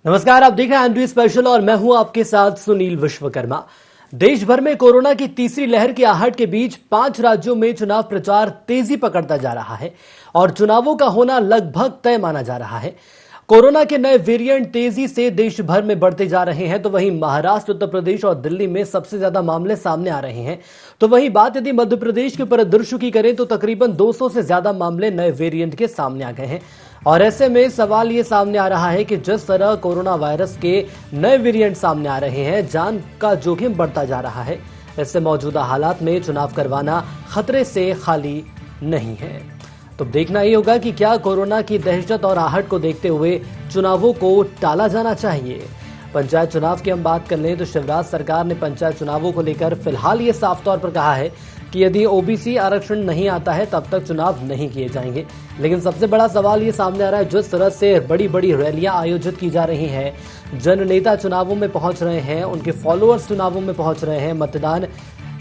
नमस्कार, आप देख रहे हैं एनडी स्पेशल और मैं हूं आपके साथ सुनील विश्वकर्मा। देश भर में कोरोना की तीसरी लहर की आहट के बीच 5 राज्यों में चुनाव प्रचार तेजी पकड़ता जा रहा है और चुनावों का होना लगभग तय माना जा रहा है। कोरोना के नए वेरिएंट तेजी से देश भर में बढ़ते जा रहे हैं, तो वहीं महाराष्ट्र, उत्तर प्रदेश और दिल्ली में सबसे ज्यादा मामले सामने आ रहे हैं। तो वहीं बात यदि मध्य प्रदेश के परिदृश्य की करें तो तकरीबन 200 से ज्यादा मामले नए वेरिएंट के सामने आ गए हैं। और ऐसे में सवाल ये सामने आ रहा है कि जिस तरह कोरोना वायरस के नए वेरिएंट सामने आ रहे हैं, जान का जोखिम बढ़ता जा रहा है। इससे मौजूदा हालात में चुनाव करवाना खतरे से खाली नहीं है। तो देखना ही होगा कि क्या कोरोना की दहशत और आहट को देखते हुए चुनावों को टाला जाना चाहिए। पंचायत चुनाव की हम बात कर लें तो शिवराज सरकार ने पंचायत चुनावों को लेकर फिलहाल ये साफ तौर पर कहा है कि यदि ओबीसी आरक्षण नहीं आता है तब तक चुनाव नहीं किए जाएंगे। लेकिन सबसे बड़ा सवाल ये सामने आ रहा है, जिस तरह से बड़ी बड़ी रैलियां आयोजित की जा रही हैं, जननेता चुनावों में पहुंच रहे हैं, उनके फॉलोअर्स चुनावों में पहुंच रहे हैं, मतदान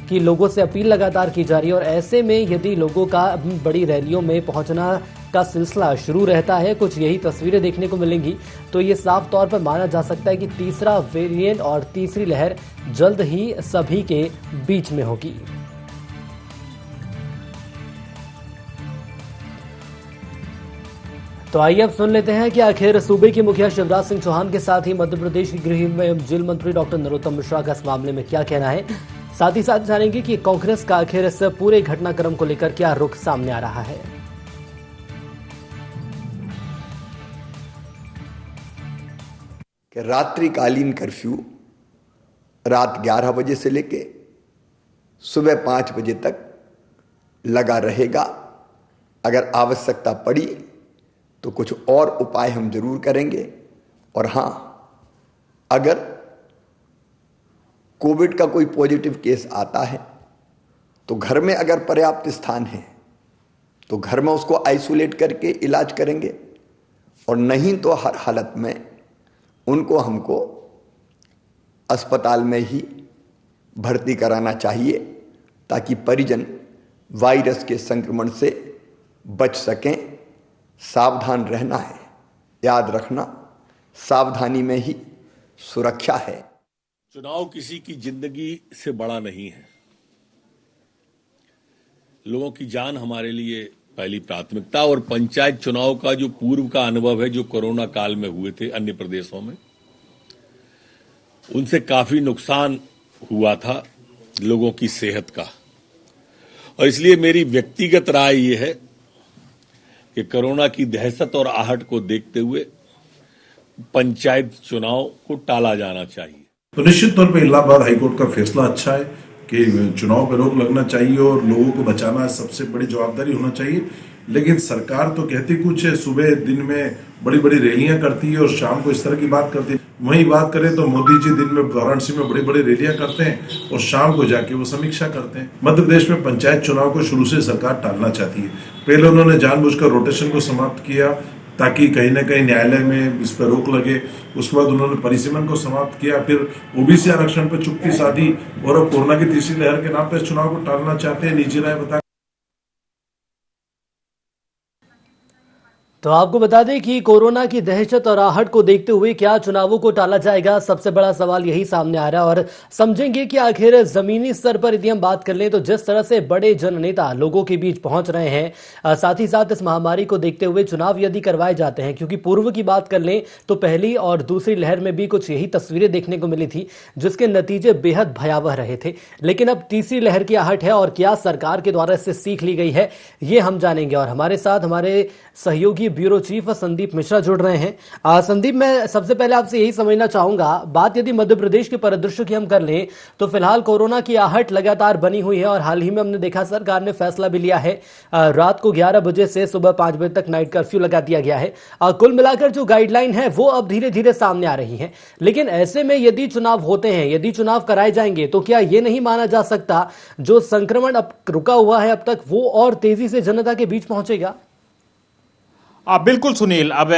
की लोगों से अपील लगातार की जा रही है और ऐसे में यदि लोगों का बड़ी रैलियों में पहुंचना का सिलसिला शुरू रहता है, कुछ यही तस्वीरें देखने को मिलेंगी, तो ये साफ तौर पर माना जा सकता है कि तीसरा वेरिएंट और तीसरी लहर जल्द ही सभी के बीच में होगी। तो आइए अब सुन लेते हैं कि आखिर सूबे के मुखिया शिवराज सिंह चौहान के साथ ही मध्य प्रदेश के गृह एवं जेल मंत्री डॉक्टर नरोत्तम मिश्रा का इस मामले में क्या कहना है। साथ ही साथ जानेंगे कि कांग्रेस का आखिर इस पूरे घटनाक्रम को लेकर क्या रुख सामने आ रहा है। कि रात्रिकालीन कर्फ्यू रात 11 बजे से लेके सुबह 5 बजे तक लगा रहेगा। अगर आवश्यकता पड़ी तो कुछ और उपाय हम जरूर करेंगे। और हां, अगर कोविड का कोई पॉजिटिव केस आता है तो घर में अगर पर्याप्त स्थान है तो घर में उसको आइसोलेट करके इलाज करेंगे, और नहीं तो हर हालत में उनको हमको अस्पताल में ही भर्ती कराना चाहिए ताकि परिजन वायरस के संक्रमण से बच सकें। सावधान रहना है, याद रखना, सावधानी में ही सुरक्षा है। चुनाव किसी की जिंदगी से बड़ा नहीं है। लोगों की जान हमारे लिए पहली प्राथमिकता। और पंचायत चुनाव का जो पूर्व का अनुभव है, जो कोरोना काल में हुए थे अन्य प्रदेशों में, उनसे काफी नुकसान हुआ था लोगों की सेहत का। और इसलिए मेरी व्यक्तिगत राय ये है कि कोरोना की दहशत और आहट को देखते हुए पंचायत चुनाव को टाला जाना चाहिए। तो निश्चित तौर पर इलाहाबाद हाईकोर्ट का फैसला अच्छा है कि चुनाव पर रोक लगना चाहिए और लोगों को बचाना सबसे बड़ी जवाबदारी होना चाहिए। लेकिन सरकार तो कहती कुछ है, सुबह दिन में बड़ी बड़ी रैलियां करती है और शाम को इस तरह की बात करती है। वही बात करें तो मोदी जी दिन में वाराणसी में बड़ी बड़ी रैलियां करते हैं और शाम को जाके वो समीक्षा करते हैं। मध्य प्रदेश में पंचायत चुनाव को शुरू से सरकार टालना चाहती है। पहले उन्होंने जानबूझकर रोटेशन को समाप्त किया ताकि कहीं ना कहीं न्यायालय में इस पर रोक लगे। उसके बाद उन्होंने परिसीमन को समाप्त किया, फिर ओबीसी आरक्षण पर चुप्पी साधी और अब कोरोना की तीसरी लहर के नाम पर इस चुनाव को टालना चाहते हैं। निजी राय बता। तो आपको बता दें कि कोरोना की दहशत और आहट को देखते हुए क्या चुनावों को टाला जाएगा, सबसे बड़ा सवाल यही सामने आ रहा है। और समझेंगे कि आखिर जमीनी स्तर पर यदि हम बात कर लें तो जिस तरह से बड़े जननेता लोगों के बीच पहुंच रहे हैं, साथ ही साथ इस महामारी को देखते हुए चुनाव यदि करवाए जाते हैं, क्योंकि पूर्व की बात कर लें तो पहली और दूसरी लहर में भी कुछ यही तस्वीरें देखने को मिली थी जिसके नतीजे बेहद भयावह रहे थे। लेकिन अब तीसरी लहर की आहट है और क्या सरकार के द्वारा इससे सीख ली गई है, ये हम जानेंगे। और हमारे साथ हमारे सहयोगी ब्यूरो चीफ संदीप मिश्रा जुड़ रहे हैं। संदीप, मैं सबसे पहले आपसे यही समझना चाहूंगा, बात यदि मध्य प्रदेश के परिदृश्य की हम कर लें तो फिलहाल कोरोना की आहट लगातार बनी हुई है और हाल ही में हमने देखा सरकार ने फैसला भी लिया है, रात को 11 बजे से सुबह 5 बजे तक नाइट कर्फ्यू लगा दिया गया है। कुल मिलाकर जो गाइडलाइन है वो अब धीरे धीरे सामने आ रही है। लेकिन ऐसे में यदि चुनाव होते हैं, यदि चुनाव कराए जाएंगे, तो क्या यह नहीं माना जा सकता जो संक्रमण अब रुका हुआ है अब तक, वो और तेजी से जनता के बीच पहुंचेगा? बिल्कुल सुनील। अब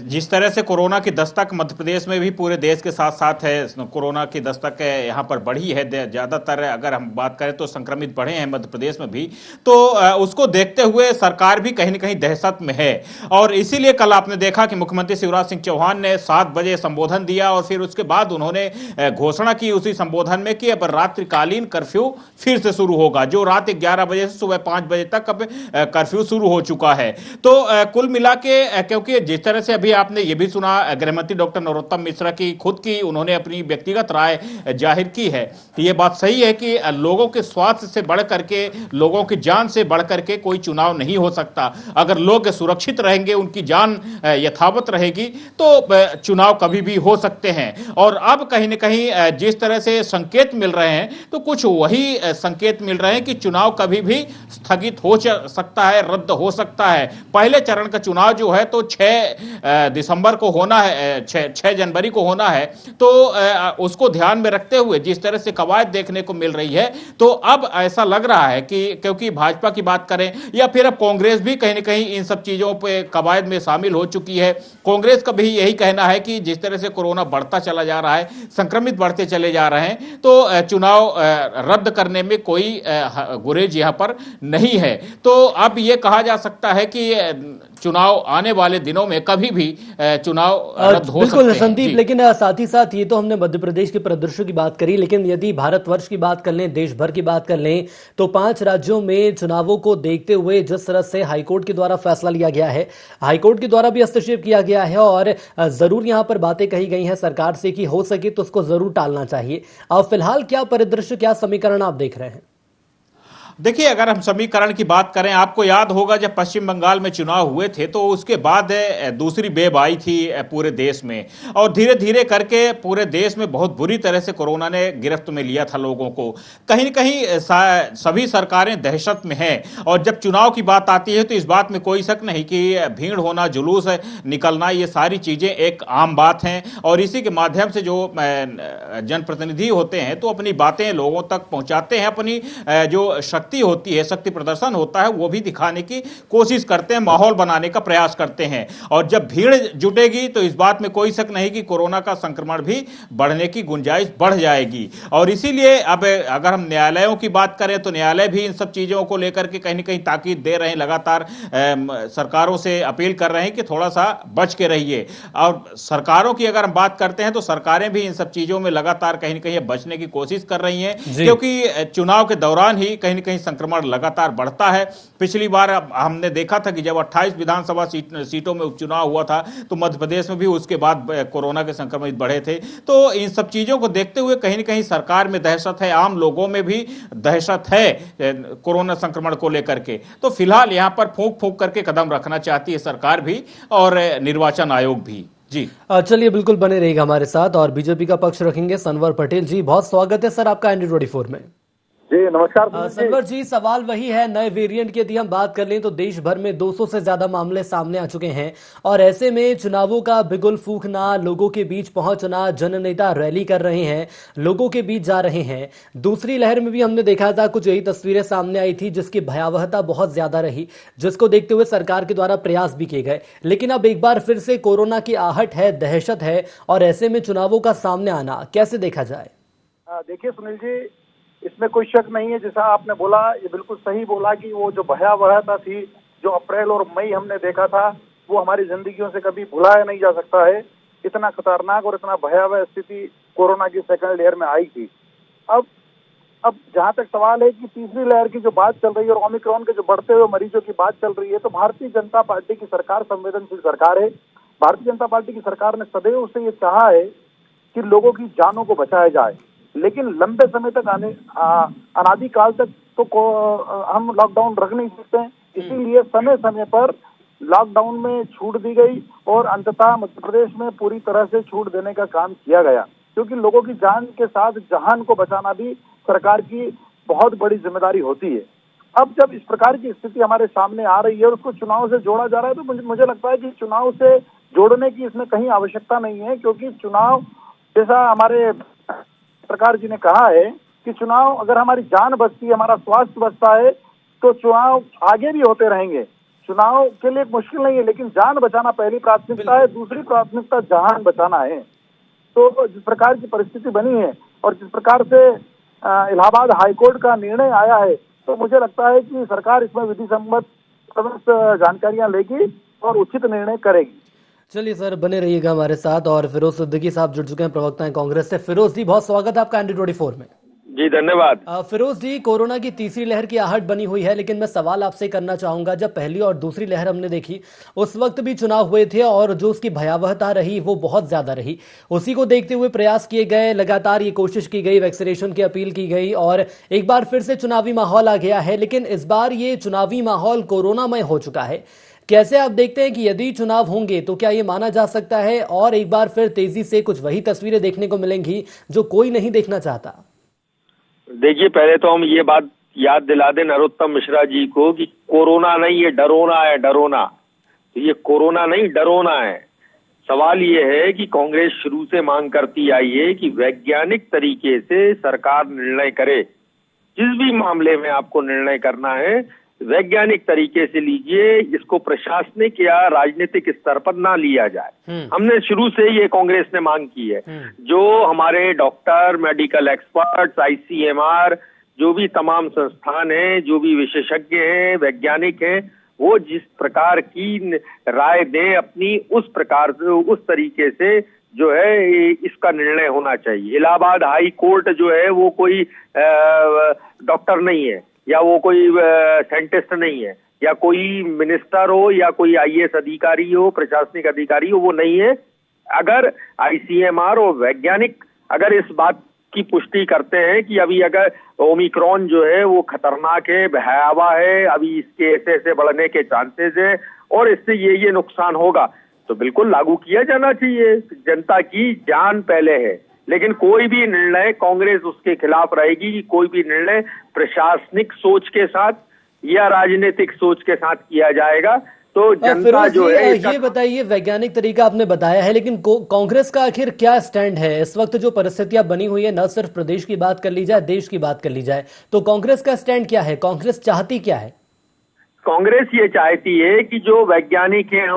जिस तरह से कोरोना की दस्तक मध्य प्रदेश में भी पूरे देश के साथ साथ है, कोरोना की दस्तक यहाँ पर बढ़ी है। ज़्यादातर अगर हम बात करें तो संक्रमित बढ़े हैं मध्य प्रदेश में भी, तो उसको देखते हुए सरकार भी कहीं ना कहीं दहशत में है। और इसीलिए कल आपने देखा कि मुख्यमंत्री शिवराज सिंह चौहान ने 7 बजे संबोधन दिया और फिर उसके बाद उन्होंने घोषणा की उसी संबोधन में कि अब रात्रिकालीन कर्फ्यू फिर से शुरू होगा, जो रात 11 बजे से सुबह 5 बजे तक अब कर्फ्यू शुरू हो चुका है। तो कुल मिला के, क्योंकि जिस तरह से अभी आपने ये भी सुना, गृहमंत्री डॉक्टर नरोत्तम मिश्रा की खुद की उन्होंने अपनी व्यक्तिगत राय जाहिर की है। तो ये बात सही है कि लोगों के स्वास्थ्य से बढ़ करके, लोगों की जान से बढ़ करके कोई चुनाव नहीं हो सकता। अगर लोग सुरक्षित रहेंगे, उनकी जान यथावत रहेगी, तो चुनाव कभी भी हो सकते हैं। और अब कहीं ना कहीं जिस तरह से संकेत मिल रहे हैं, तो कुछ वही संकेत मिल रहे हैं कि चुनाव कभी भी स्थगित हो सकता है, रद्द हो सकता है। पहले चरण का चुनाव जो है तो 6 दिसंबर को होना है, 6 जनवरी को होना है। तो उसको ध्यान में रखते हुए जिस तरह से कवायद देखने को मिल रही है, तो अब ऐसा लग रहा है कि क्योंकि भाजपा की बात करें या फिर अब कांग्रेस भी कहीं ना कहीं इन सब चीजों पे कवायद में शामिल हो चुकी है। कांग्रेस का भी यही कहना है कि जिस तरह से कोरोना बढ़ता चला जा रहा है, संक्रमित बढ़ते चले जा रहे हैं, तो चुनाव रद्द करने में कोई गुरेज यहां पर नहीं है। तो अब यह कहा जा सकता है कि चुनाव आने वाले दिनों में कभी भी चुनाव रद्द हो बिल्कुल सकते हैं। संदीप, लेकिन साथ ही साथ ये तो हमने मध्य प्रदेश के परिदृश्य की बात करी, लेकिन यदि भारतवर्ष की बात कर लें, देश भर की बात कर लें, तो 5 राज्यों में चुनावों को देखते हुए जिस तरह से हाईकोर्ट के द्वारा फैसला लिया गया है, हाईकोर्ट के द्वारा भी हस्तक्षेप किया गया है और जरूर यहां पर बातें कही गई हैं सरकार से कि हो सके तो उसको जरूर टालना चाहिए। अब फिलहाल क्या परिदृश्य, क्या समीकरण आप देख रहे हैं? देखिए, अगर हम समीकरण की बात करें, आपको याद होगा जब पश्चिम बंगाल में चुनाव हुए थे तो उसके बाद दूसरी वेव आई थी पूरे देश में, और धीरे धीरे करके पूरे देश में बहुत बुरी तरह से कोरोना ने गिरफ्त में लिया था लोगों को। कहीं न कहीं सभी सरकारें दहशत में हैं। और जब चुनाव की बात आती है तो इस बात में कोई शक नहीं कि भीड़ होना, जुलूस निकलना, ये सारी चीज़ें एक आम बात हैं। और इसी के माध्यम से जो जनप्रतिनिधि होते हैं तो अपनी बातें लोगों तक पहुँचाते हैं, अपनी जो शक्ति होती है, शक्ति प्रदर्शन होता है, वो भी दिखाने की कोशिश करते हैं, माहौल बनाने का प्रयास करते हैं। और जब भीड़ जुटेगी तो इस बात में कोई शक नहीं कि कोरोना का संक्रमण भी बढ़ने की गुंजाइश बढ़ जाएगी। और इसीलिए अब अगर हम न्यायालयों की बात करें तो न्यायालय भी इन सब चीजों को लेकर के कहीं न कहीं ताकीद दे रहे हैं, लगातार सरकारों से अपील कर रहे हैं कि थोड़ा सा बच के रहिए। और सरकारों की अगर हम बात करते हैं तो सरकारें भी इन सब चीजों में लगातार कहीं न कहीं बचने की कोशिश कर रही हैं, क्योंकि चुनाव के दौरान ही कहीं न कहीं संक्रमण लगातार बढ़ता है। पिछली बार हमने देखा था कि जब 28 विधानसभा सीटों में उपचुनाव हुआ था तो मध्य प्रदेश में भी उसके बाद कोरोना के संक्रमित बढ़े थे। तो इन सब चीजों को देखते हुए कहीं न कहीं सरकार में दहशत है, आम लोगों में भी दहशत है कोरोना संक्रमण को लेकर के। तो फिलहाल यहां पर फूंक फूंक करके कदम रखना चाहती है सरकार भी और निर्वाचन आयोग भी। जी चलिए, बिल्कुल बने रहेगा हमारे साथ और बीजेपी का पक्ष रखेंगे सनवर पटेल जी। बहुत स्वागत है सर आपका ND24 में। जी नमस्कार सनवर जी, सवाल वही है, नए वेरिएंट की यदि हम बात कर लें तो देश भर में 200 से ज्यादा मामले सामने आ चुके हैं और ऐसे में चुनावों का बिगुल फूंकना, लोगों के बीच पहुंचना, जननेता रैली कर रहे हैं, लोगों के बीच जा रहे हैं। दूसरी लहर में भी हमने देखा था, कुछ यही तस्वीरें सामने आई थी जिसकी भयावहता बहुत ज्यादा रही, जिसको देखते हुए सरकार के द्वारा प्रयास भी किए गए। लेकिन अब एक बार फिर से कोरोना की आहट है, दहशत है और ऐसे में चुनावों का सामने आना कैसे देखा जाए? देखिए सुनील जी, इसमें कोई शक नहीं है, जैसा आपने बोला ये बिल्कुल सही बोला कि वो जो भयावहता थी, जो अप्रैल और मई हमने देखा था, वो हमारी जिंदगियों से कभी भुलाया नहीं जा सकता है। इतना खतरनाक और इतना भयावह स्थिति कोरोना की सेकंड लेयर में आई थी। अब जहां तक सवाल है कि तीसरी लहर की जो बात चल रही है और ओमिक्रॉन के जो बढ़ते हुए मरीजों की बात चल रही है, तो भारतीय जनता पार्टी की सरकार संवेदनशील सरकार है। भारतीय जनता पार्टी की सरकार ने सदैव से ये चाहा है कि लोगों की जानों को बचाया जाए, लेकिन लंबे समय तक अनादिकाल तक तो हम लॉकडाउन रख नहीं सकते हैं। इसीलिए समय समय पर लॉकडाउन में छूट दी गई और अंततः मध्य प्रदेश में पूरी तरह से छूट देने का काम किया गया, क्योंकि लोगों की जान के साथ जहान को बचाना भी सरकार की बहुत बड़ी जिम्मेदारी होती है। अब जब इस प्रकार की स्थिति हमारे सामने आ रही है और उसको चुनाव से जोड़ा जा रहा है, तो मुझे लगता है कि चुनाव से जोड़ने की इसमें कहीं आवश्यकता नहीं है, क्योंकि चुनाव, जैसा हमारे सरकार जी ने कहा है कि चुनाव अगर हमारी जान बचती है, हमारा स्वास्थ्य बचता है, तो चुनाव आगे भी होते रहेंगे। चुनाव के लिए मुश्किल नहीं है, लेकिन जान बचाना पहली प्राथमिकता है, दूसरी प्राथमिकता जहान बचाना है। तो जिस प्रकार की परिस्थिति बनी है और जिस प्रकार से इलाहाबाद हाईकोर्ट का निर्णय आया है, तो मुझे लगता है कि सरकार इसमें विधि सम्मत समस्त जानकारियां लेगी और उचित निर्णय करेगी। चलिए सर, बने रहिएगा हमारे साथ। और फिरोज सिद्दीकी साहब जुड़ चुके हैं, प्रवक्ता हैं कांग्रेस से। फिरोज जी, बहुत स्वागत है आपका ND24 में। जी धन्यवाद। फिरोज जी, कोरोना की तीसरी लहर की आहट बनी हुई है, लेकिन मैं सवाल आपसे करना चाहूंगा, जब पहली और दूसरी लहर हमने देखी उस वक्त भी चुनाव हुए थे और जो उसकी भयावहता रही वो बहुत ज्यादा रही। उसी को देखते हुए प्रयास किए गए, लगातार ये कोशिश की गई, वैक्सीनेशन की अपील की गई और एक बार फिर से चुनावी माहौल आ गया है। लेकिन इस बार ये चुनावी माहौल कोरोनामय हो चुका है। कैसे आप देखते हैं कि यदि चुनाव होंगे तो क्या ये माना जा सकता है और एक बार फिर तेजी से कुछ वही तस्वीरें देखने को मिलेंगी जो कोई नहीं देखना चाहता? देखिए, पहले तो हम ये बात याद दिला दें नरोत्तम मिश्रा जी को कि कोरोना नहीं, ये डरोना है, डरोना। तो ये कोरोना नहीं, डरोना है। सवाल ये है कि कांग्रेस शुरू से मांग करती आई है कि वैज्ञानिक तरीके से सरकार निर्णय करे। जिस भी मामले में आपको निर्णय करना है वैज्ञानिक तरीके से लीजिए, इसको प्रशासनिक या राजनीतिक स्तर पर ना लिया जाए। हमने शुरू से ये कांग्रेस ने मांग की है। जो हमारे डॉक्टर, मेडिकल एक्सपर्ट्स, ICMR, जो भी तमाम संस्थान हैं, जो भी विशेषज्ञ हैं, वैज्ञानिक हैं, वो जिस प्रकार की राय दें अपनी, उस प्रकार से, उस तरीके से जो है इसका निर्णय होना चाहिए। इलाहाबाद हाई कोर्ट जो है वो कोई डॉक्टर नहीं है, या वो कोई साइंटिस्ट नहीं है, या कोई मिनिस्टर हो, या कोई IAS अधिकारी हो, प्रशासनिक अधिकारी हो, वो नहीं है। अगर ICMR और वैज्ञानिक अगर इस बात की पुष्टि करते हैं कि अभी अगर ओमिक्रॉन जो है वो खतरनाक है, भयावह है, अभी इसके ऐसे बढ़ने के चांसेस है और इससे ये नुकसान होगा, तो बिल्कुल लागू किया जाना चाहिए। जनता की जान पहले है। लेकिन कोई भी निर्णय कांग्रेस उसके खिलाफ रहेगी कि कोई भी निर्णय प्रशासनिक सोच के साथ या राजनीतिक सोच के साथ किया जाएगा। तो जनता जो है, ये बताइए, वैज्ञानिक तरीका आपने बताया है, लेकिन कांग्रेस का आखिर क्या स्टैंड है इस वक्त? जो परिस्थितियां बनी हुई है, न सिर्फ प्रदेश की बात कर ली जाए, देश की बात कर ली जाए, तो कांग्रेस का स्टैंड क्या है? कांग्रेस चाहती क्या है? कांग्रेस ये चाहती है कि जो वैज्ञानिक हैं,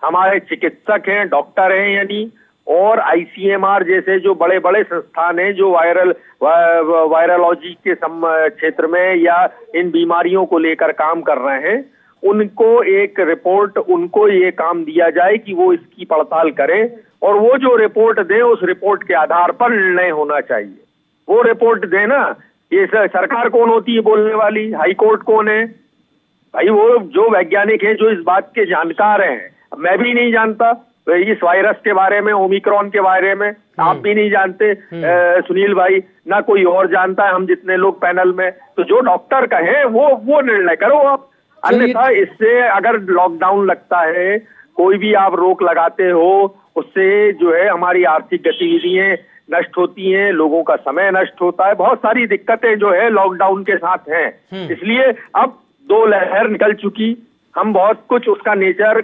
हमारे चिकित्सक हैं, डॉक्टर हैं, यानी और ICMR जैसे जो बड़े बड़े संस्थान हैं जो वायरोलॉजी के क्षेत्र में या इन बीमारियों को लेकर काम कर रहे हैं, उनको एक रिपोर्ट, उनको ये काम दिया जाए कि वो इसकी पड़ताल करें और वो जो रिपोर्ट दे उस रिपोर्ट के आधार पर निर्णय होना चाहिए। वो रिपोर्ट देना, ये सरकार कौन होती है बोलने वाली? हाईकोर्ट कौन है भाई? वो जो वैज्ञानिक हैं, जो इस बात के जानकार हैं। मैं भी नहीं जानता इस वायरस के बारे में, ओमिक्रॉन के बारे में, आप भी नहीं जानते सुनील भाई, ना कोई और जानता है, हम जितने लोग पैनल में। तो जो डॉक्टर कहें वो निर्णय करो आप। अन्यथा इससे अगर लॉकडाउन लगता है, कोई भी आप रोक लगाते हो, उससे जो है हमारी आर्थिक गतिविधियां नष्ट होती हैं, लोगों का समय नष्ट होता है, बहुत सारी दिक्कतें जो है लॉकडाउन के साथ हैं। इसलिए अब 2 लहर निकल चुकी, हम बहुत कुछ उसका नेचर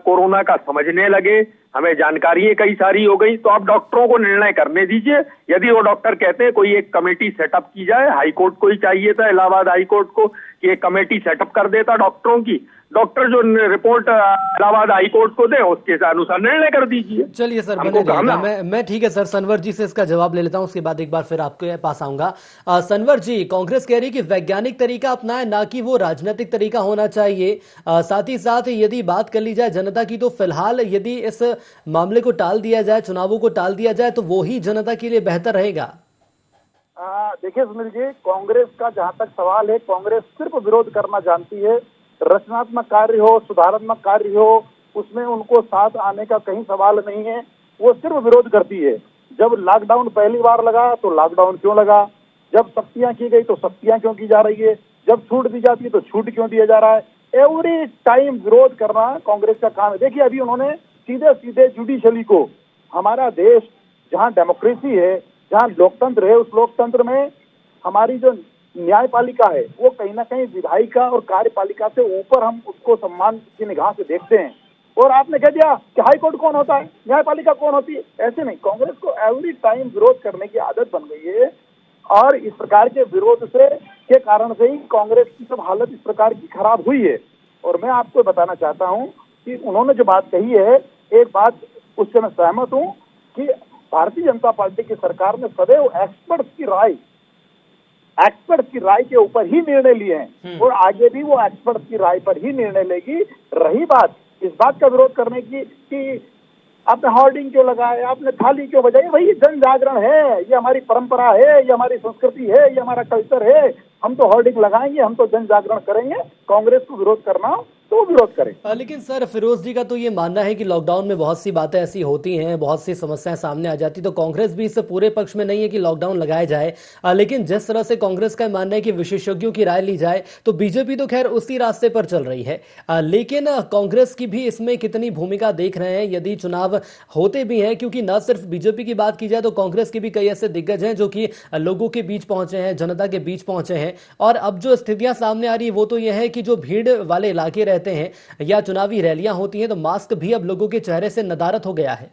कोरोना का समझने लगे, हमें जानकारी कई सारी हो गई। तो आप डॉक्टरों को निर्णय करने दीजिए। यदि वो डॉक्टर कहते हैं कोई एक कमेटी सेटअप की जाए, हाईकोर्ट को ही चाहिए था, इलाहाबाद हाईकोर्ट को, कि एक कमेटी सेटअप कर देता डॉक्टरों की, डॉक्टर जो रिपोर्ट इलाहाबाद हाईकोर्ट को दे उसके अनुसार निर्णय कर दीजिए। चलिए सर, बने रहिएगा। मैं ठीक है सर, सनवर जी से इसका जवाब ले लेता हूं, उसके बाद एक बार फिर आपके पास आऊंगा। सनवर जी, कांग्रेस कह रही कि वैज्ञानिक तरीका अपनाए, ना कि वो राजनीतिक तरीका होना चाहिए। साथ ही साथ यदि बात कर ली जाए जनता की, तो फिलहाल यदि इस मामले को टाल दिया जाए, चुनावों को टाल दिया जाए, तो वो ही जनता के लिए बेहतर रहेगा। देखिए सुनील जी, कांग्रेस का जहां तक सवाल है, कांग्रेस सिर्फ विरोध करना जानती है। रचनात्मक कार्य हो, सुधारात्मक कार्य हो, उसमें उनको साथ आने का कहीं सवाल नहीं है। वो सिर्फ विरोध करती है। जब लॉकडाउन पहली बार लगा तो लॉकडाउन क्यों लगा, जब सख्तियां की गई तो सख्तियां क्यों की जा रही है, जब छूट दी जाती है तो छूट क्यों दिया जा रहा है। एवरी टाइम विरोध करना कांग्रेस का काम है। देखिए, अभी उन्होंने सीधे सीधे जुडिशरी को, हमारा देश जहां डेमोक्रेसी है, जहां लोकतंत्र है, उस लोकतंत्र में हमारी जो न्यायपालिका है वो कहीं ना कहीं विधायिका और कार्यपालिका से ऊपर हम उसको सम्मान की निगाह से देखते हैं। और आपने कह दिया कि हाई कोर्ट कौन होता है, न्यायपालिका कौन होती है, ऐसे नहीं। कांग्रेस को एवरी टाइम विरोध करने की आदत बन गई है और इस प्रकार के विरोध से के कारण से ही कांग्रेस की सब हालत इस प्रकार की खराब हुई है। और मैं आपको बताना चाहता हूं कि उन्होंने जो बात कही है, एक बात उससे मैं सहमत हूं कि भारतीय जनता पार्टी की सरकार ने सदैव एक्सपर्ट्स की राय के ऊपर ही निर्णय लिए हैं और आगे भी वो एक्सपर्ट्स की राय पर ही निर्णय लेगी। रही बात इस बात का विरोध करने की कि आपने होर्डिंग क्यों लगाया, आपने थाली क्यों बजाई, वही जन जागरण है, ये हमारी परंपरा है, ये हमारी संस्कृति है, ये हमारा कल्चर है। हम तो होर्डिंग लगाएंगे, हम तो जन जागरण करेंगे। कांग्रेस को विरोध करना हो तो वो विरोध करे। लेकिन सर, फिरोज जी का तो ये मानना है कि लॉकडाउन में बहुत सी बातें ऐसी होती हैं, बहुत सी समस्याएं सामने आ जाती, तो कांग्रेस भी इससे पूरे पक्ष में नहीं है कि लॉकडाउन लगाया जाए। लेकिन जिस तरह से कांग्रेस का मानना है कि विशेषज्ञों की राय ली जाए, तो बीजेपी तो खैर उसी रास्ते पर चल रही है। लेकिन कांग्रेस की भी इसमें कितनी भूमिका देख रहे हैं यदि चुनाव होते भी हैं? क्योंकि न सिर्फ बीजेपी की बात की जाए तो कांग्रेस के भी कई ऐसे दिग्गज हैं जो कि लोगों के बीच पहुंचे हैं, जनता के बीच पहुंचे हैं। और अब जो स्थितियां सामने आ रही है वो तो यह है कि जो भीड़ वाले इलाके रहते हैं या चुनावी रैलियां होती हैं तो मास्क भी अब लोगों के चेहरे से नदारत हो गया है।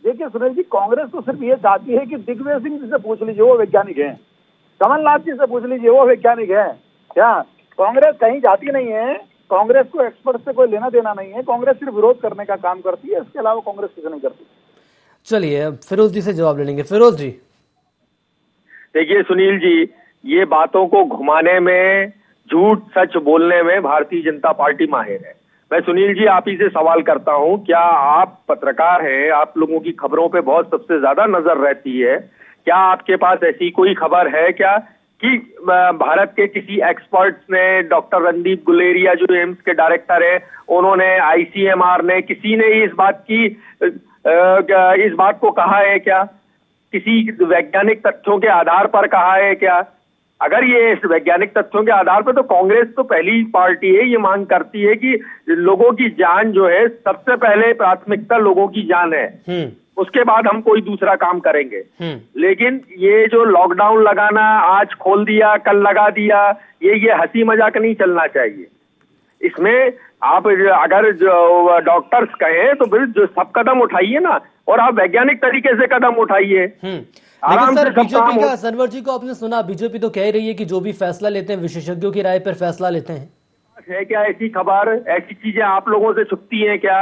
देखिए सुनील जी, कांग्रेस तो सिर्फ ये चाहती है कि दिग्विजय सिंह जी से पूछ लीजिए, वो वैज्ञानिक हैं। कमलनाथ जी से पूछ लीजिए, वो वैज्ञानिक हैं। क्या कांग्रेस कहीं जाती नहीं है? कांग्रेस को एक्सपर्ट से कोई लेना देना नहीं है। कांग्रेस सिर्फ विरोध करने का काम करती है, इसके अलावा कांग्रेस कुछ नहीं करती। चलिए फिरोज जी से जवाब ले लेंगे। फिरोज जी, देखिए सुनील जी, ये बातों को घुमाने में, झूठ सच बोलने में भारतीय जनता पार्टी माहिर है। मैं सुनील जी आप ही से सवाल करता हूं, क्या आप पत्रकार हैं, आप लोगों की खबरों पे बहुत सबसे ज्यादा नजर रहती है, क्या आपके पास ऐसी कोई खबर है क्या कि भारत के किसी एक्सपर्ट्स ने, डॉक्टर रणदीप गुलेरिया जो एम्स के डायरेक्टर है, उन्होंने, आईसीएमआर ने, किसी ने इस बात को कहा है क्या? किसी वैज्ञानिक तथ्यों के आधार पर कहा है क्या? अगर ये वैज्ञानिक तथ्यों के आधार पर, तो कांग्रेस तो पहली पार्टी है ये मांग करती है कि लोगों की जान जो है, सबसे पहले प्राथमिकता लोगों की जान है, उसके बाद हम कोई दूसरा काम करेंगे। लेकिन ये जो लॉकडाउन लगाना, आज खोल दिया कल लगा दिया, ये हंसी मजाक नहीं चलना चाहिए। इसमें आप अगर जो डॉक्टर्स कहें तो फिर जो सब कदम उठाइए ना, और आप वैज्ञानिक तरीके से कदम उठाइए। लेकिन सर बीजेपी का, सनवर जी को आपने सुना, बीजेपी तो कह रही है कि जो भी फैसला लेते हैं विशेषज्ञों की राय पर फैसला लेते हैं। है क्या ऐसी खबर? ऐसी चीजें आप लोगों से छुपती हैं क्या?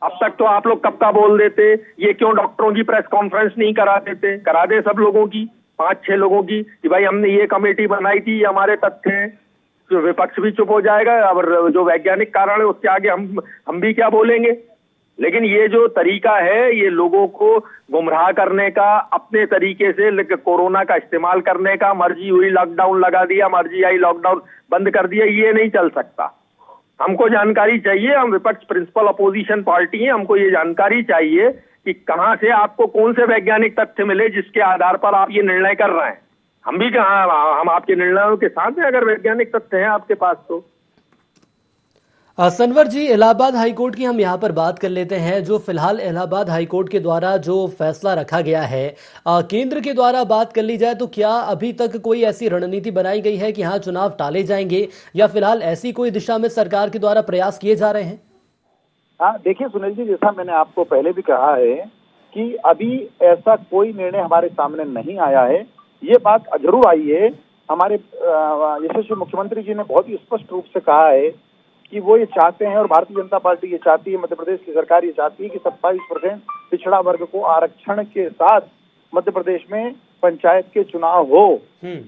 अब तक तो आप लोग कब का बोल देते। ये क्यों डॉक्टरों की प्रेस कॉन्फ्रेंस नहीं करा देते? करा दे सब लोगों की, 5-6 लोगों की, कि भाई हमने ये कमेटी बनाई थी, ये हमारे तथ्य हैं। तो विपक्ष भी चुप हो जाएगा, और जो वैज्ञानिक कारण है उसके आगे हम भी क्या बोलेंगे। लेकिन ये जो तरीका है, ये लोगों को गुमराह करने का, अपने तरीके से कोरोना का इस्तेमाल करने का, मर्जी हुई लॉकडाउन लगा दिया, मर्जी आई लॉकडाउन बंद कर दिया, ये नहीं चल सकता। हमको जानकारी चाहिए, हम विपक्ष प्रिंसिपल अपोजिशन पार्टी हैं, हमको ये जानकारी चाहिए कि कहां से आपको कौन से वैज्ञानिक तथ्य मिले जिसके आधार पर आप ये निर्णय कर रहे हैं। हम भी कहा, हम आपके निर्णयों के साथ हैं अगर वैज्ञानिक तथ्य हैं आपके पास तो। सनवर जी, इलाहाबाद हाईकोर्ट की हम यहाँ पर बात कर लेते हैं। जो फिलहाल इलाहाबाद हाईकोर्ट के द्वारा जो फैसला रखा गया है, केंद्र के द्वारा बात कर ली जाए तो क्या अभी तक कोई ऐसी रणनीति बनाई गई है कि हाँ चुनाव टाले जाएंगे, या फिलहाल ऐसी कोई दिशा में सरकार के द्वारा प्रयास किए जा रहे हैं? हाँ देखिए सुनील जी, जैसा मैंने आपको पहले भी कहा है कि अभी ऐसा कोई निर्णय हमारे सामने नहीं आया है। ये बात जरूर आई है, हमारे यशस्वी मुख्यमंत्री जी ने बहुत ही स्पष्ट रूप से कहा है कि वो ये चाहते हैं, और भारतीय जनता पार्टी ये चाहती है, मध्य प्रदेश की सरकार ये चाहती है कि 27% पिछड़ा वर्ग को आरक्षण के साथ मध्य प्रदेश में पंचायत के चुनाव हो।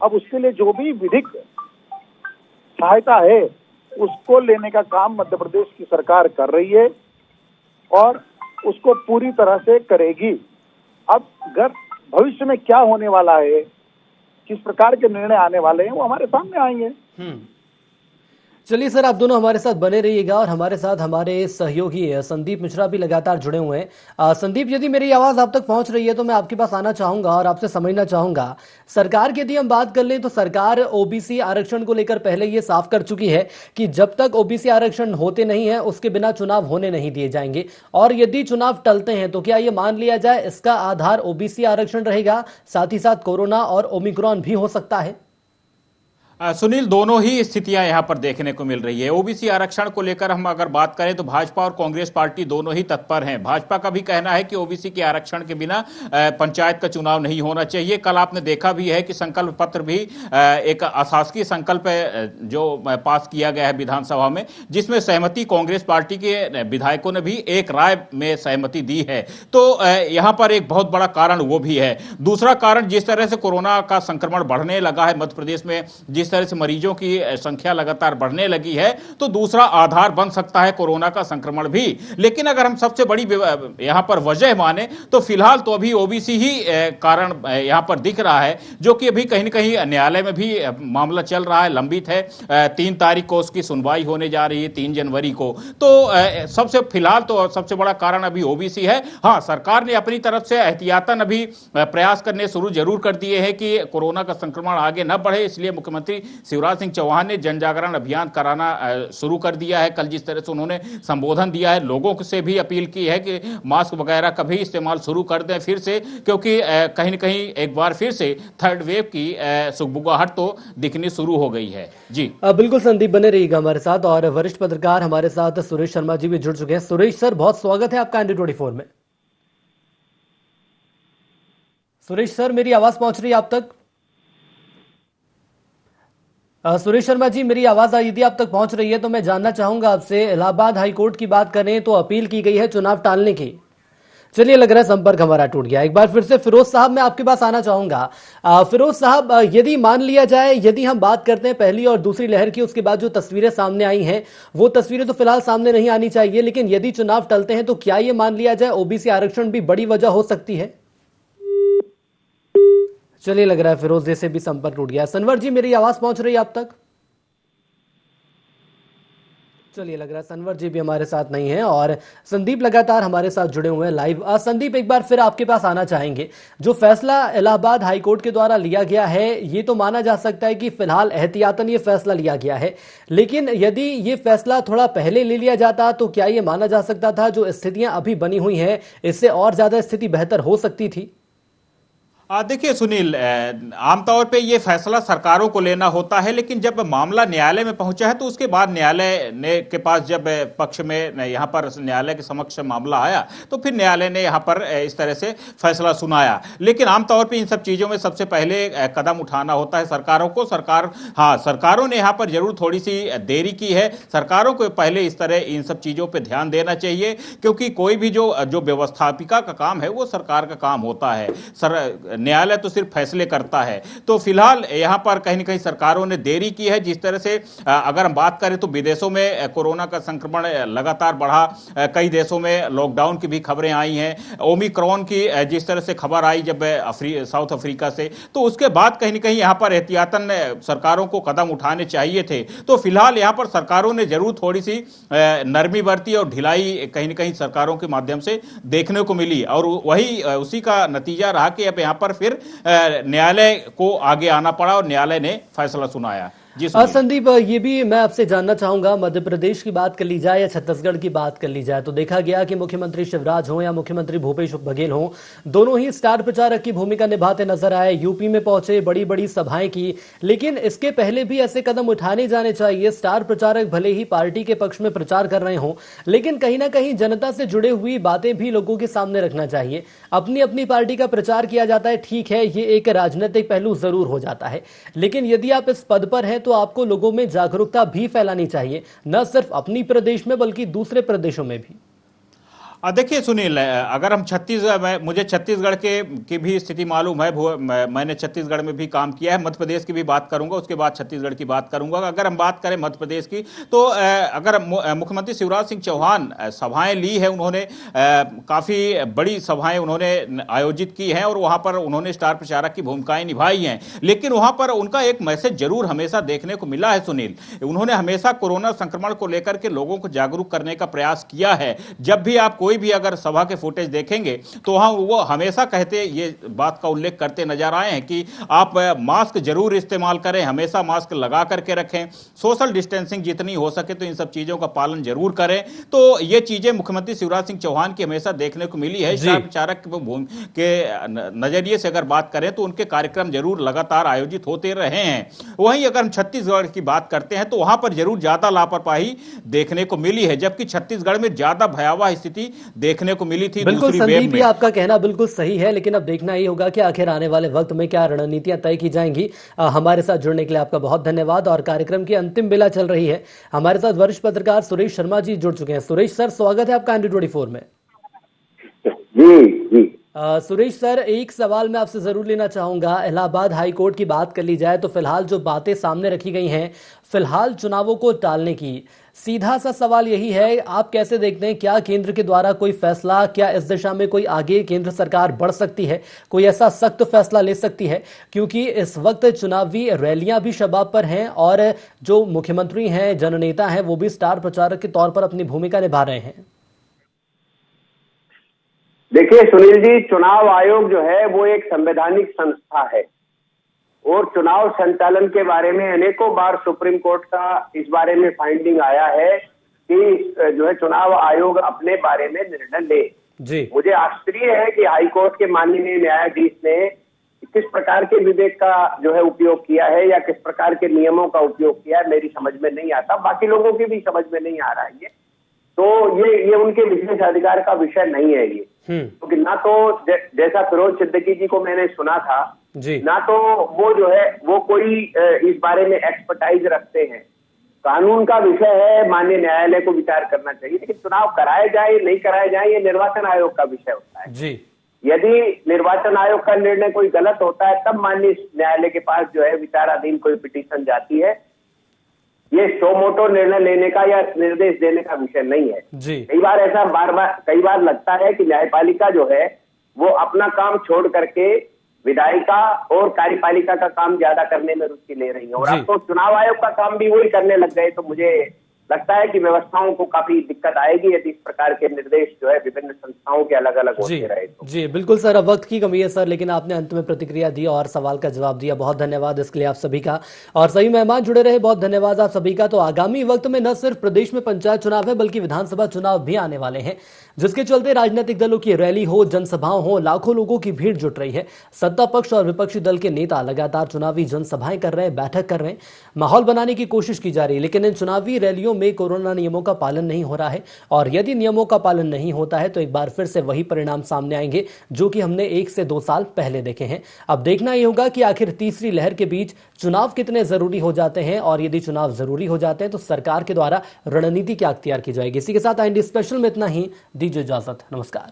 अब उसके लिए जो भी विधिक सहायता है उसको लेने का काम मध्य प्रदेश की सरकार कर रही है और उसको पूरी तरह से करेगी। अब भविष्य में क्या होने वाला है, किस प्रकार के निर्णय आने वाले हैं, वो हमारे सामने आएंगे। चलिए सर, आप दोनों हमारे साथ बने रहिएगा, और हमारे साथ हमारे सहयोगी संदीप मिश्रा भी लगातार जुड़े हुए हैं। संदीप, यदि मेरी आवाज आप तक पहुंच रही है तो मैं आपके पास आना चाहूंगा और आपसे समझना चाहूंगा, सरकार की यदि हम बात कर लें तो सरकार ओबीसी आरक्षण को लेकर पहले ये साफ कर चुकी है कि जब तक ओबीसी आरक्षण होते नहीं है उसके बिना चुनाव होने नहीं दिए जाएंगे, और यदि चुनाव टलते हैं तो क्या ये मान लिया जाए इसका आधार ओबीसी आरक्षण रहेगा, साथ ही साथ कोरोना और ओमिक्रॉन भी हो सकता है? सुनील, दोनों ही स्थितियां यहां पर देखने को मिल रही है। ओबीसी आरक्षण को लेकर हम अगर बात करें तो भाजपा और कांग्रेस पार्टी दोनों ही तत्पर हैं। भाजपा का भी कहना है कि ओबीसी के आरक्षण के बिना पंचायत का चुनाव नहीं होना चाहिए। कल आपने देखा भी है कि संकल्प पत्र भी एक अशासकीय संकल्प जो पास किया गया है विधानसभा में, जिसमें सहमति कांग्रेस पार्टी के विधायकों ने भी एक राय में सहमति दी है। तो यहां पर एक बहुत बड़ा कारण वो भी है। दूसरा कारण, जिस तरह से कोरोना का संक्रमण बढ़ने लगा है मध्य प्रदेश में, जिस तरह से मरीजों की संख्या लगातार बढ़ने लगी है, तो दूसरा आधार बन सकता है कोरोना का संक्रमण भी। लेकिन अगर हम सबसे बड़ी यहां पर वजह माने तो फिलहाल तो अभी ओबीसी ही कारण यहां पर दिख रहा है, जो कि अभी कहीं न कहीं न्यायालय में भी मामला चल रहा है, लंबित है। 3 तारीख को उसकी सुनवाई होने जा रही है, 3 जनवरी को। तो सबसे फिलहाल तो सबसे बड़ा कारण अभी ओबीसी है। हाँ, सरकार ने अपनी तरफ से एहतियातन अभी प्रयास करने शुरू जरूर कर दिए हैं कि कोरोना का संक्रमण आगे न बढ़े, इसलिए मुख्यमंत्री शिवराज सिंह चौहान ने जन जागरण अभियान कराना शुरू कर दिया है। कल जिस तरह से उन्होंने संबोधन दिया है, लोगों से भी अपील की है कि मास्क वगैरह का भी इस्तेमाल शुरू कर दें फिर से, क्योंकि कहीं न कहीं एक बार फिर से थर्ड वेव की सुगबुगाहट तो दिखनी शुरू हो गई है। जी बिल्कुल संदीप, बने रहिएगा हमारे साथ। और वरिष्ठ पत्रकार हमारे साथ सुरेश शर्मा जी भी जुड़ चुके हैं। सुरेश सर, बहुत स्वागत है आपका ND24 में। सुरेश सर, मेरी आवाज पहुंच रही है आप तक? सुरेश शर्मा जी, मेरी आवाज यदि आप तक पहुंच रही है तो मैं जानना चाहूंगा आपसे, इलाहाबाद हाईकोर्ट की बात करें तो अपील की गई है चुनाव टालने की। चलिए, लग रहा है संपर्क हमारा टूट गया। एक बार फिर से फिरोज साहब, मैं आपके पास आना चाहूंगा। फिरोज साहब, यदि मान लिया जाए, यदि हम बात करते हैं पहली और दूसरी लहर की, उसके बाद जो तस्वीरें सामने आई हैं, वो तस्वीरें तो फिलहाल सामने नहीं आनी चाहिए, लेकिन यदि चुनाव टलते हैं तो क्या ये मान लिया जाए ओबीसी आरक्षण भी बड़ी वजह हो सकती है? चलिए, लग रहा है फिरोज जैसे भी संपर्क टूट गया। सनवर जी, मेरी आवाज पहुंच रही है आप तक? चलिए, लग रहा है सनवर जी भी हमारे साथ नहीं है। और संदीप लगातार हमारे साथ जुड़े हुए हैं लाइव। संदीप, एक बार फिर आपके पास आना चाहेंगे। जो फैसला इलाहाबाद हाईकोर्ट के द्वारा लिया गया है, ये तो माना जा सकता है कि फिलहाल एहतियातन ये फैसला लिया गया है, लेकिन यदि ये फैसला थोड़ा पहले ले लिया जाता तो क्या ये माना जा सकता था जो स्थितियां अभी बनी हुई हैं, इससे और ज्यादा स्थिति बेहतर हो सकती थी? देखिए सुनील, आमतौर पे ये फैसला सरकारों को लेना होता है, लेकिन जब मामला न्यायालय में पहुंचा है तो उसके बाद न्यायालय ने के पास जब पक्ष में यहाँ पर न्यायालय के समक्ष मामला आया तो फिर न्यायालय ने यहाँ पर इस तरह से फैसला सुनाया। लेकिन आमतौर पे इन सब चीज़ों में सबसे पहले कदम उठाना होता है सरकारों को। सरकारों ने यहाँ पर जरूर थोड़ी सी देरी की है। सरकारों को पहले इस तरह इन सब चीज़ों पर ध्यान देना चाहिए, क्योंकि कोई भी जो व्यवस्थापिका का काम है वो सरकार का काम होता है। न्यायालय तो सिर्फ फैसले करता है। तो फिलहाल यहां पर कहीं न कहीं सरकारों ने देरी की है। जिस तरह से अगर हम बात करें तो विदेशों में कोरोना का संक्रमण लगातार बढ़ा, कई देशों में लॉकडाउन की भी खबरें आई हैं। ओमिक्रॉन की जिस तरह से खबर आई जब साउथ अफ्रीका से, तो उसके बाद कहीं न कहीं यहां पर एहतियातन सरकारों को कदम उठाने चाहिए थे। तो फिलहाल यहां पर सरकारों ने जरूर थोड़ी सी नरमी बरती और ढिलाई कहीं न कहीं सरकारों के माध्यम से देखने को मिली, और वही उसी का नतीजा रहा कि अब यहां पर फिर न्यायालय को आगे आना पड़ा और न्यायालय ने फैसला सुनाया। संदीप, ये भी मैं आपसे जानना चाहूंगा, मध्य प्रदेश की बात कर ली जाए या छत्तीसगढ़ की बात कर ली जाए तो देखा गया कि मुख्यमंत्री शिवराज हो या मुख्यमंत्री भूपेश बघेल हो, दोनों ही स्टार प्रचारक की भूमिका निभाते नजर आए। यूपी में पहुंचे, बड़ी बड़ी सभाएं की, लेकिन इसके पहले भी ऐसे कदम उठाने जाने चाहिए। स्टार प्रचारक भले ही पार्टी के पक्ष में प्रचार कर रहे हों, लेकिन कहीं ना कहीं जनता से जुड़े हुई बातें भी लोगों के सामने रखना चाहिए। अपनी अपनी पार्टी का प्रचार किया जाता है, ठीक है, ये एक राजनीतिक पहलू जरूर हो जाता है, लेकिन यदि आप इस पद पर हैं तो आपको लोगों में जागरूकता भी फैलानी चाहिए, न सिर्फ अपनी प्रदेश में बल्कि दूसरे प्रदेशों में भी। देखिए सुनील, अगर हम मुझे छत्तीसगढ़ की भी स्थिति मालूम है। मैंने छत्तीसगढ़ में भी काम किया है। मध्य प्रदेश की भी बात करूंगा, उसके बाद छत्तीसगढ़ की बात करूंगा। अगर हम बात करें मध्य प्रदेश की तो अगर मुख्यमंत्री शिवराज सिंह चौहान सभाएं ली है, उन्होंने काफ़ी बड़ी सभाएं उन्होंने आयोजित की हैं और वहाँ पर उन्होंने स्टार प्रचारक की भूमिकाएं निभाई हैं। लेकिन वहाँ पर उनका एक मैसेज जरूर हमेशा देखने को मिला है सुनील। उन्होंने हमेशा कोरोना संक्रमण को लेकर के लोगों को जागरूक करने का प्रयास किया है। जब भी आप कोई कोई भी अगर सभा के फुटेज देखेंगे तो वहां वो हमेशा कहते ये बात का उल्लेख करते नजर आए हैं कि आप मास्क जरूर इस्तेमाल करें, हमेशा मास्क लगा करके रखें, सोशल डिस्टेंसिंग जितनी हो सके तो इन सब चीजों का पालन जरूर करें। तो ये चीजें मुख्यमंत्री शिवराज सिंह चौहान की हमेशा देखने को मिली है। स्टार प्रचारक के नजरिए से अगर बात करें तो उनके कार्यक्रम जरूर लगातार आयोजित होते रहे हैं। वहीं अगर हम छत्तीसगढ़ की बात करते हैं तो वहां पर जरूर ज्यादा लापरवाही देखने को मिली है, जबकि छत्तीसगढ़ में ज्यादा भयावह स्थिति देखने को मिली थी। बिल्कुल संदीप, ये आपका कहना बिल्कुल सही है, लेकिन अब देखना ही होगा कि आखिर आने वाले वक्त में क्या रणनीतियां तय की जाएंगी। हमारे साथ जुड़ने के लिए आपका बहुत धन्यवाद। और कार्यक्रम की अंतिम बेला चल रही है, हमारे साथ वरिष्ठ पत्रकार सुरेश शर्मा जी जुड़ चुके हैं। सुरेश सर, स्वागत है आपका 124 में। जी। सुरेश सर, एक सवाल मैं आपसे जरूर लेना चाहूंगा। इलाहाबाद हाई कोर्ट की बात कर ली जाए तो फिलहाल जो बातें सामने रखी गई हैं, फिलहाल चुनावों को टालने की, सीधा सा सवाल यही है, आप कैसे देखते हैं, क्या केंद्र के द्वारा कोई फैसला, क्या इस दिशा में कोई आगे केंद्र सरकार बढ़ सकती है, कोई ऐसा सख्त फैसला ले सकती है? क्योंकि इस वक्त चुनावी रैलियां भी शबाब पर हैं और जो मुख्यमंत्री हैं, जननेता हैं, वो भी स्टार प्रचारक के तौर पर अपनी भूमिका निभा रहे हैं। देखिए सुनील जी, चुनाव आयोग जो है वो एक संवैधानिक संस्था है और चुनाव संचालन के बारे में अनेकों बार सुप्रीम कोर्ट का इस बारे में फाइंडिंग आया है कि जो है चुनाव आयोग अपने बारे में निर्णय ले। जी, मुझे आश्चर्य है कि हाई कोर्ट के माननीय न्यायाधीश ने किस प्रकार के विवेक का जो है उपयोग किया है या किस प्रकार के नियमों का उपयोग किया है, मेरी समझ में नहीं आता, बाकी लोगों की भी समझ में नहीं आ रहा है। तो ये उनके विशेष अधिकार का विषय नहीं है ये, क्योंकि ना तो जैसा फिरोज सिद्दीकी जी को मैंने सुना था जी, ना तो वो जो है वो कोई इस बारे में एक्सपर्टाइज रखते हैं। कानून का विषय है, माननीय न्यायालय को विचार करना चाहिए, लेकिन चुनाव कराए जाए नहीं कराए जाए ये निर्वाचन आयोग का विषय होता है जी। यदि निर्वाचन आयोग का निर्णय कोई गलत होता है तब माननीय न्यायालय के पास जो है विचाराधीन कोई पिटीशन जाती है। ये सो मोटो निर्णय लेने का या निर्देश देने का विषय नहीं है जी। कई बार लगता है कि न्यायपालिका जो है वो अपना काम छोड़ करके विधायिका और कार्यपालिका का काम ज्यादा करने में रुचि ले रही है और अब तो चुनाव आयोग का काम भी वही करने लग गए। तो मुझे लगता है कि व्यवस्थाओं को काफी दिक्कत आएगी यदि इस प्रकार के निर्देश जो है विभिन्न संस्थाओं के अलग अलग होते रहे तो। जी बिल्कुल सर, अब वक्त की कमी है सर, लेकिन आपने अंत में प्रतिक्रिया दी और सवाल का जवाब दिया, बहुत धन्यवाद इसके लिए आप सभी का। और सभी मेहमान जुड़े रहे, बहुत धन्यवाद आप सभी का। तो आगामी वक्त में न सिर्फ प्रदेश में पंचायत चुनाव है बल्कि विधानसभा चुनाव भी आने वाले हैं, जिसके चलते राजनीतिक दलों की रैली हो, जनसभाओं हो, लाखों लोगों की भीड़ जुट रही है। सत्ता पक्ष और विपक्षी दल के नेता लगातार चुनावी जनसभाएं कर रहे हैं, बैठक कर रहे हैं, माहौल बनाने की कोशिश की जा रही है, लेकिन इन चुनावी रैलियों में कोरोना नियमों का पालन नहीं हो रहा है। और यदि नियमों का पालन नहीं होता है तो एक बार फिर से वही परिणाम सामने आएंगे जो कि हमने 1 से 2 साल पहले देखे हैं। अब देखना यह होगा कि आखिर तीसरी लहर के बीच चुनाव कितने जरूरी हो जाते हैं और यदि चुनाव जरूरी हो जाते हैं तो सरकार के द्वारा रणनीति क्या अख्तियार की जाएगी। इसी के साथ IND स्पेशल में इतना ही, दीजिए इजाजत, नमस्कार।